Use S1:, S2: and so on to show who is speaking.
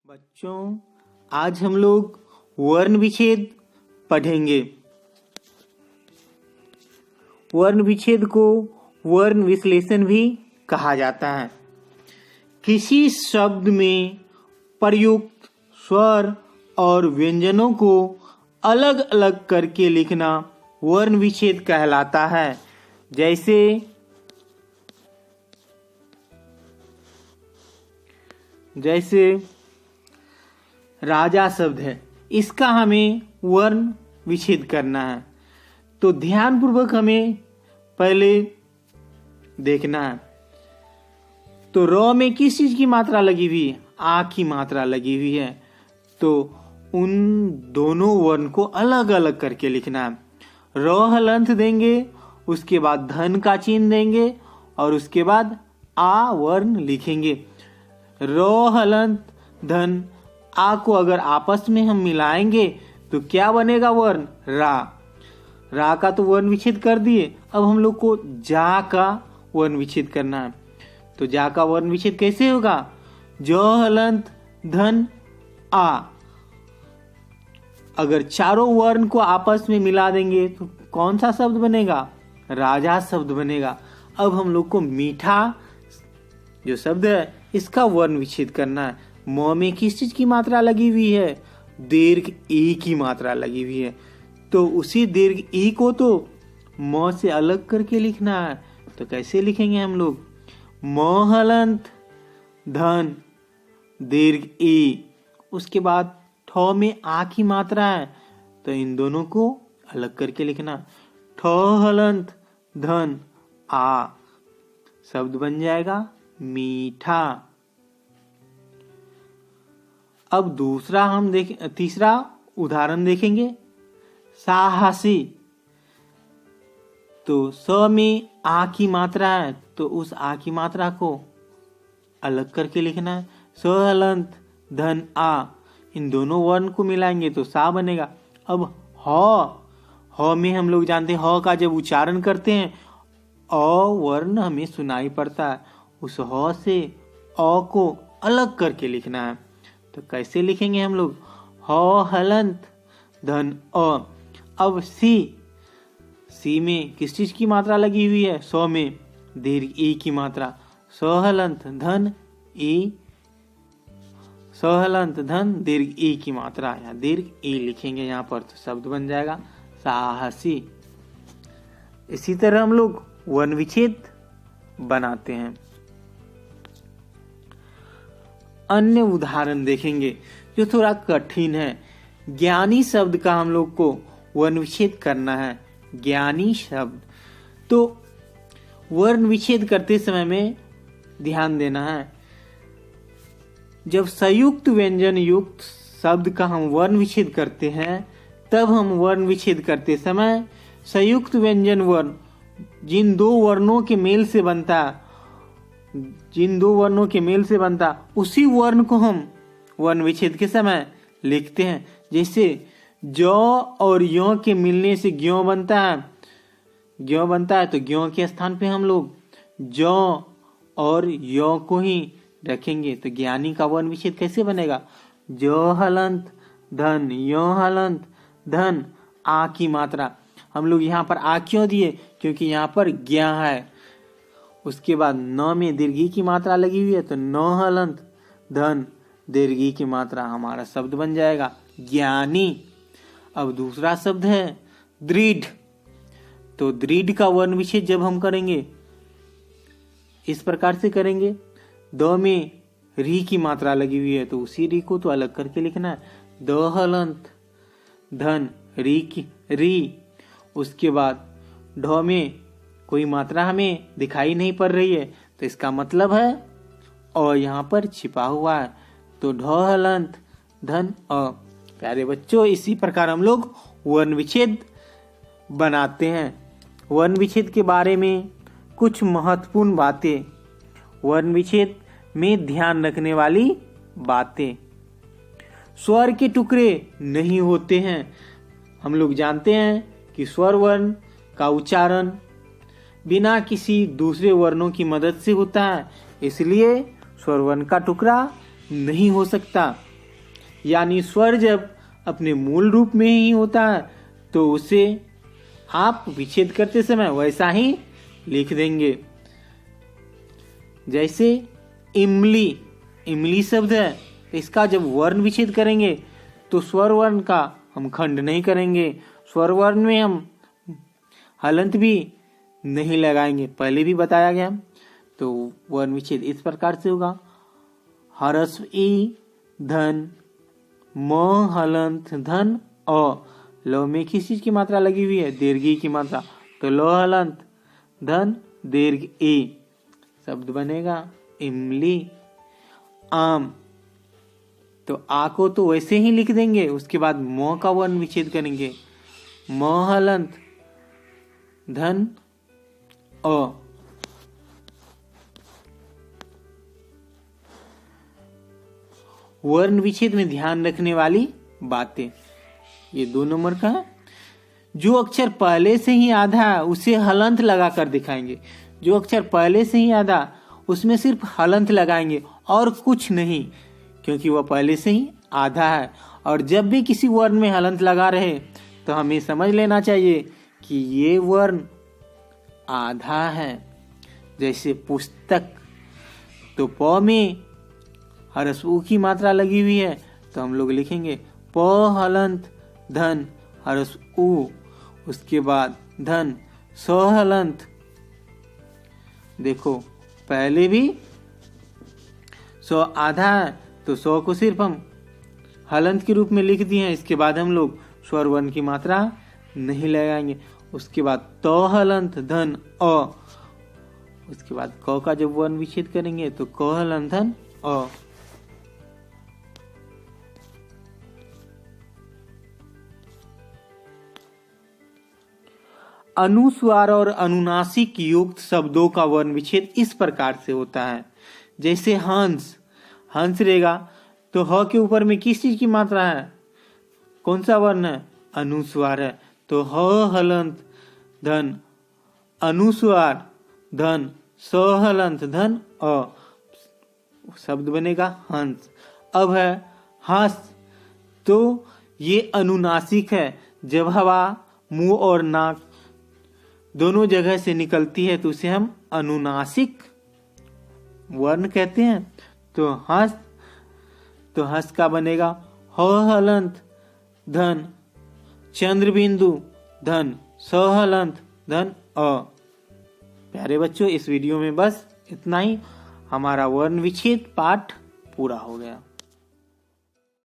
S1: बच्चों, आज हम लोग वर्ण विच्छेद पढ़ेंगे। वर्ण विच्छेद को वर्ण विश्लेषण भी कहा जाता है। किसी शब्द में प्रयुक्त स्वर और व्यंजनों को अलग अलग करके लिखना वर्ण विच्छेद कहलाता है। जैसे राजा शब्द है, इसका हमें वर्ण विच्छेद करना है, तो ध्यानपूर्वक हमें पहले देखना है। तो र में किस चीज की मात्रा लगी हुई है? आ की मात्रा लगी हुई है, तो उन दोनों वर्ण को अलग अलग करके लिखना है। र हलंत देंगे, उसके बाद धन का चिन्ह देंगे और उसके बाद आ वर्ण लिखेंगे। र हलंत धन आ को अगर आपस में हम मिलाएंगे तो क्या बनेगा? वर्ण रा। रा का तो वर्ण विच्छेद कर दिए, अब हम लोग को जा का वर्ण विच्छेद करना है। तो जा का वर्ण विच्छेद कैसे होगा? ज हलंत धन आ। अगर चारों वर्ण को आपस में मिला देंगे तो कौन सा शब्द बनेगा? राजा शब्द बनेगा। अब हम लोग को मीठा जो शब्द है इसका वर्ण विच्छेद करना है। म में किस चीज की मात्रा लगी हुई है? दीर्घ ई की मात्रा लगी हुई है, तो उसी दीर्घ ई को तो म से अलग करके लिखना है। तो कैसे लिखेंगे हम लोग? म हलंत धन दीर्घ ई, उसके बाद ठ में आ की मात्रा है, तो इन दोनों को अलग करके लिखना। ठ हलंत धन आ, शब्द बन जाएगा मीठा। अब तीसरा उदाहरण देखेंगे, साहसी। तो स में आ की मात्रा है, तो उस आ की मात्रा को अलग करके लिखना है। स हलंत धन आ, इन दोनों वर्ण को मिलाएंगे तो सा बनेगा। अब ह में हम लोग जानते हैं, ह का जब उच्चारण करते हैं अ वर्ण हमें सुनाई पड़ता है, उस ह से अ को अलग करके लिखना है। तो कैसे लिखेंगे हम लोग? ह हलंत धन अ। अब सी में किस चीज की मात्रा लगी हुई है? सौ में दीर्घ ई की मात्रा। स हलंत धन ई, स हलंत धन दीर्घ ई की मात्रा, या दीर्घ ई लिखेंगे यहाँ पर, तो शब्द बन जाएगा साहसी। इसी तरह हम लोग वर्ण विच्छेद बनाते हैं। अन्य उदाहरण देखेंगे जो थोड़ा कठिन है। ज्ञानी शब्द का हम लोग को वर्ण विच्छेद करना है। ज्ञानी शब्द, तो वर्ण विच्छेद करते समय में ध्यान देना है, जब संयुक्त व्यंजन युक्त शब्द का हम वर्ण विच्छेद करते हैं, तब हम वर्ण विच्छेद करते समय संयुक्त व्यंजन वर्ण जिन दो वर्णों के मेल से बनता उसी वर्ण को हम वर्ण विच्छेद के समय लिखते हैं। जैसे ज और य के मिलने से ज्यों बनता है, तो ज्यों के स्थान पे हम लोग ज और य को ही रखेंगे। तो ज्ञानी का वर्ण विच्छेद कैसे बनेगा? ज हलंत धन य हलंत धन आ की मात्रा। हम लोग यहाँ पर आ क्यों दिए? क्योंकि यहाँ पर ज्ञा है। उसके बाद न में दीर्घी की मात्रा लगी हुई है, तो न हलंत धन दीर्घी की मात्रा, हमारा शब्द बन जाएगा ज्ञानी। अब दूसरा शब्द है दृढ़। तो दृढ़ का वर्ण विच्छेद जब हम करेंगे इस प्रकार से करेंगे, द में री की मात्रा लगी हुई है, तो उसी री को तो अलग करके लिखना है। द हलंत धन री, उसके बाद ढ में कोई मात्रा हमें दिखाई नहीं पड़ रही है, तो इसका मतलब है और यहाँ पर छिपा हुआ है, तो ढ हलंत धन अ। प्यारे बच्चों, इसी प्रकार हम लोग वर्ण विच्छेद बनाते हैं। वर्ण विच्छेद के बारे में कुछ महत्वपूर्ण बातें, वर्ण विच्छेद में ध्यान रखने वाली बातें। स्वर के टुकड़े नहीं होते हैं। हम लोग जानते हैं कि स्वर वर्ण का उच्चारण बिना किसी दूसरे वर्णों की मदद से होता है, इसलिए स्वर वर्ण का टुकड़ा नहीं हो सकता। यानी स्वर जब अपने मूल रूप में ही होता है तो उसे आप विच्छेद करते समय वैसा ही लिख देंगे। जैसे इमली, इमली शब्द है, इसका जब वर्ण विच्छेद करेंगे तो स्वर वर्ण का हम खंड नहीं करेंगे, स्वर वर्ण में हम हलंत भी नहीं लगाएंगे, पहले भी बताया गया। तो वर्ण विच्छेद इस प्रकार से होगा, हरस्व ई धन म हलंत धन अ। लो में किस चीज की मात्रा लगी हुई है? दीर्घी की मात्रा, तो लो हलंत धन दीर्घ ई, शब्द बनेगा इमली आम। तो आ को तो वैसे ही लिख देंगे, उसके बाद म का वर्ण विच्छेद करेंगे, म हलंत धन अ। वर्ण विच्छेद में ध्यान रखने वाली बातें, ये 2 नंबर का है। जो अक्षर पहले से ही आधा है उसे हलंत लगा कर दिखाएंगे। जो अक्षर पहले से ही आधा उसमें सिर्फ हलंत लगाएंगे और कुछ नहीं, क्योंकि वह पहले से ही आधा है। और जब भी किसी वर्ण में हलंत लगा रहे तो हमें समझ लेना चाहिए कि ये वर्ण आधा है। जैसे पुस्तक, तो प में हरसु की मात्रा लगी हुई है तो हम लोग लिखेंगे प हलंत धन हरस उ, उसके बाद धन स हलंत। देखो पहले भी 100 आधा है तो 100 को सिर्फ हम हलंत के रूप में लिख दिए हैं, इसके बाद हम लोग स्वर वर्ण की मात्रा नहीं लगाएंगे। उसके बाद तो हलंत धन अ, उसके बाद क का जब वर्ण विच्छेद करेंगे तो क हलंत धन अ। अनुस्वार और अनुनासिक युक्त शब्दों का वर्ण विच्छेद इस प्रकार से होता है। जैसे हंस, हंस रहेगा तो ह के ऊपर में किस चीज की मात्रा है? कौन सा वर्ण है? अनुस्वार है, तो ह हलंत धन अनुस्वार धन स हलंत धन अ, शब्द बनेगा हंस। अब है हंस, तो ये अनुनासिक है, जब हवा मुंह और नाक दोनों जगह से निकलती है तो उसे हम अनुनासिक वर्ण कहते हैं। तो हंस का बनेगा ह हलंत धन चंद्र बिंदु धन स हलंत धन अ। प्यारे बच्चों, इस वीडियो में बस इतना ही। हमारा वर्ण विच्छेद पाठ पूरा हो गया।